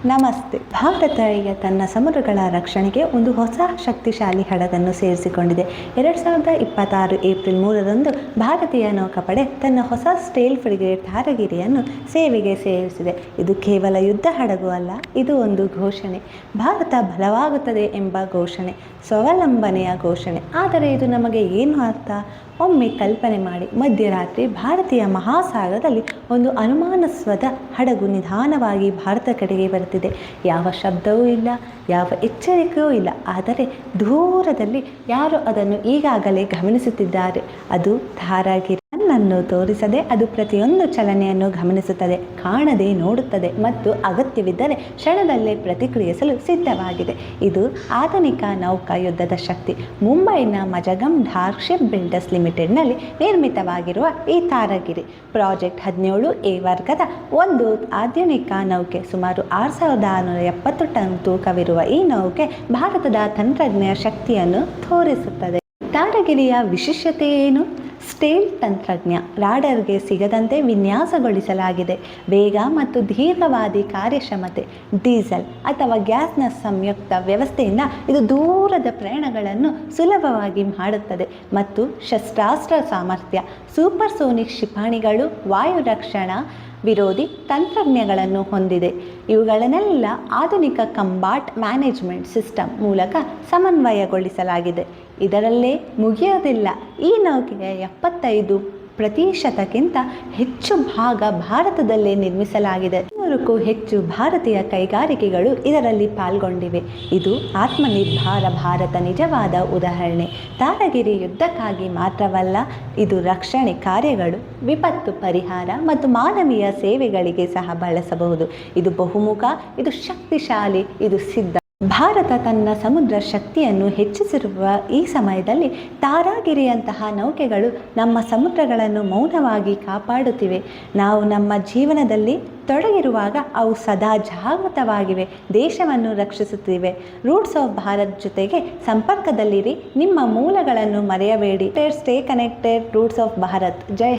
ನಮಸ್ತೆ. ಭಾರತ ಈಗ ತನ್ನ ಸಮುದ್ರಗಳ ರಕ್ಷಣೆಗೆ ಒಂದು ಹೊಸ ಶಕ್ತಿಶಾಲಿ ಹಡಗನ್ನು ಸೇರಿಸಿಕೊಂಡಿದೆ. 2026 ಏಪ್ರಿಲ್ 3ರಂದು ಭಾರತೀಯ ನೌಕಾಪಡೆ ತನ್ನ ಹೊಸ ಸ್ಟೀಲ್ ಫ್ರಿಗೇಟ್ ತಾರಗಿರಿಯನ್ನು ಸೇವೆಗೆ ಸೇರಿಸಿದೆ. ಇದು ಕೇವಲ ಯುದ್ಧ ಹಡಗು ಅಲ್ಲ, ಇದು ಒಂದು ಘೋಷಣೆ. ಭಾರತ ಬಲವಾಗುತ್ತದೆ ಎಂಬ ಘೋಷಣೆ, ಸ್ವಾವಲಂಬನೆಯ ಘೋಷಣೆ. ಆದರೆ ಇದು ನಮಗೆ ಏನು ಅರ್ಥ? ಒಮ್ಮೆ ಕಲ್ಪನೆ ಮಾಡಿ, ಮಧ್ಯರಾತ್ರಿ ಭಾರತೀಯ ಮಹಾಸಾಗರದಲ್ಲಿ ಒಂದು ಅನುಮಾನಾಸ್ಪದ ಹಡಗು ನಿಧಾನವಾಗಿ ಭಾರತ ಕಡೆಗೆ ಬರುತ್ತಿದೆ. ಯಾವ ಶಬ್ದವೂ ಇಲ್ಲ, ಯಾವ ಎಚ್ಚರಿಕೆಯೂ ಇಲ್ಲ. ಆದರೆ ದೂರದಲ್ಲಿ ಯಾರೋ ಅದನ್ನು ಈಗಾಗಲೇ ಗಮನಿಸುತ್ತಿದ್ದಾರೆ. ಅದು ತಾರಾಗಿರಿ. ನನ್ನನ್ನು ತೋರಿಸದೆ ಅದು ಪ್ರತಿಯೊಂದು ಚಲನೆಯನ್ನು ಗಮನಿಸುತ್ತದೆ, ಕಾಣದೆ ನೋಡುತ್ತದೆ ಮತ್ತು ಅಗತ್ಯವಿದ್ದರೆ ಕ್ಷಣದಲ್ಲೇ ಪ್ರತಿಕ್ರಿಯಿಸಲು ಸಿದ್ಧವಾಗಿದೆ. ಇದು ಆಧುನಿಕ ನೌಕಾ ಯುದ್ಧದ ಶಕ್ತಿ. ಮುಂಬೈನ ಮಜಗಂ ಡಾರ್ಕ್ ಶಿಪ್ ಬಿಲ್ಡರ್ಸ್ ಲಿಮಿಟೆಡ್ನಲ್ಲಿ ನಿರ್ಮಿತವಾಗಿರುವ ಈ ತಾರಾಗಿರಿ ಪ್ರಾಜೆಕ್ಟ್ 17A ವರ್ಗದ ಒಂದು ಆಧುನಿಕ ನೌಕೆ. ಸುಮಾರು 6670 ಟನ್ ತೂಕವಿರುವ ಈ ನೌಕೆ ಭಾರತದ ತಂತ್ರಜ್ಞ ಶಕ್ತಿಯನ್ನು ತೋರಿಸುತ್ತದೆ. ತಾರಾಗಿರಿಯ ವಿಶೇಷತೆ ಏನು? ಸ್ಟೀಲ್ ತಂತ್ರಜ್ಞ ರಾಡರ್ಗೆ ಸಿಗದಂತೆ ವಿನ್ಯಾಸಗೊಳಿಸಲಾಗಿದೆ. ವೇಗ ಮತ್ತು ದೀರ್ಘಾವಧಿ ಕಾರ್ಯಕ್ಷಮತೆ. ಡೀಸೆಲ್ ಅಥವಾ ಗ್ಯಾಸ್ನ ಸಂಯುಕ್ತ ವ್ಯವಸ್ಥೆಯಿಂದ ಇದು ದೂರದ ಪ್ರಯಾಣಗಳನ್ನು ಸುಲಭವಾಗಿ ಮಾಡುತ್ತದೆ. ಮತ್ತು ಶಸ್ತ್ರಾಸ್ತ್ರ ಸಾಮರ್ಥ್ಯ. ಸೂಪರ್ಸೋನಿಕ್ ಕ್ಷಿಪಣಿಗಳು, ವಾಯು ರಕ್ಷಣಾ ವಿರೋಧಿ ತಂತ್ರಜ್ಞಗಳನ್ನು ಹೊಂದಿದೆ. ಇವುಗಳನ್ನೆಲ್ಲ ಆಧುನಿಕ ಕಂಬಾಟ್ ಮ್ಯಾನೇಜ್ಮೆಂಟ್ ಸಿಸ್ಟಮ್ ಮೂಲಕ ಸಮನ್ವಯಗೊಳಿಸಲಾಗಿದೆ. ಇದರಲ್ಲೇ ಮುಗಿಯೋದಿಲ್ಲ. ಈ ನೌಕೆಯ 75% ಹೆಚ್ಚು ಭಾಗ ಭಾರತದಲ್ಲೇ ನಿರ್ಮಿಸಲಾಗಿದೆ. 300ಕ್ಕೂ ಹೆಚ್ಚು ಭಾರತೀಯ ಕೈಗಾರಿಕೆಗಳು ಇದರಲ್ಲಿ ಪಾಲ್ಗೊಂಡಿವೆ. ಇದು ಆತ್ಮನಿರ್ಭರ ಭಾರತ ನಿಜವಾದ ಉದಾಹರಣೆ. ತಾರಾಗಿರಿ ಯುದ್ಧಕ್ಕಾಗಿ ಮಾತ್ರವಲ್ಲ, ಇದು ರಕ್ಷಣೆ ಕಾರ್ಯಗಳು, ವಿಪತ್ತು ಪರಿಹಾರ ಮತ್ತು ಮಾನವೀಯ ಸೇವೆಗಳಿಗೆ ಸಹ ಬಳಸಬಹುದು. ಇದು ಬಹುಮುಖ, ಇದು ಶಕ್ತಿಶಾಲಿ, ಇದು ಸಿದ್ಧ. ಭಾರತ ತನ್ನ ಸಮುದ್ರ ಶಕ್ತಿಯನ್ನು ಹೆಚ್ಚಿಸಿರುವ ಈ ಸಮಯದಲ್ಲಿ ತಾರಾಗಿರಿಯಂತಹ ನೌಕೆಗಳು ನಮ್ಮ ಸಮುದ್ರಗಳನ್ನು ಮೌನವಾಗಿ ಕಾಪಾಡುತ್ತಿವೆ. ನಾವು ನಮ್ಮ ಜೀವನದಲ್ಲಿ ತೊಡಗಿರುವಾಗ ಅವು ಸದಾ ಜಾಗೃತವಾಗಿವೆ, ದೇಶವನ್ನು ರಕ್ಷಿಸುತ್ತಿವೆ. ರೂಟ್ಸ್ ಆಫ್ ಭಾರತ್ ಜೊತೆಗೆ ಸಂಪರ್ಕದಲ್ಲಿರಿ, ನಿಮ್ಮ ಮೂಲಗಳನ್ನು ಮರೆಯಬೇಡಿ. Stay connected. Roots of Bharat. Jai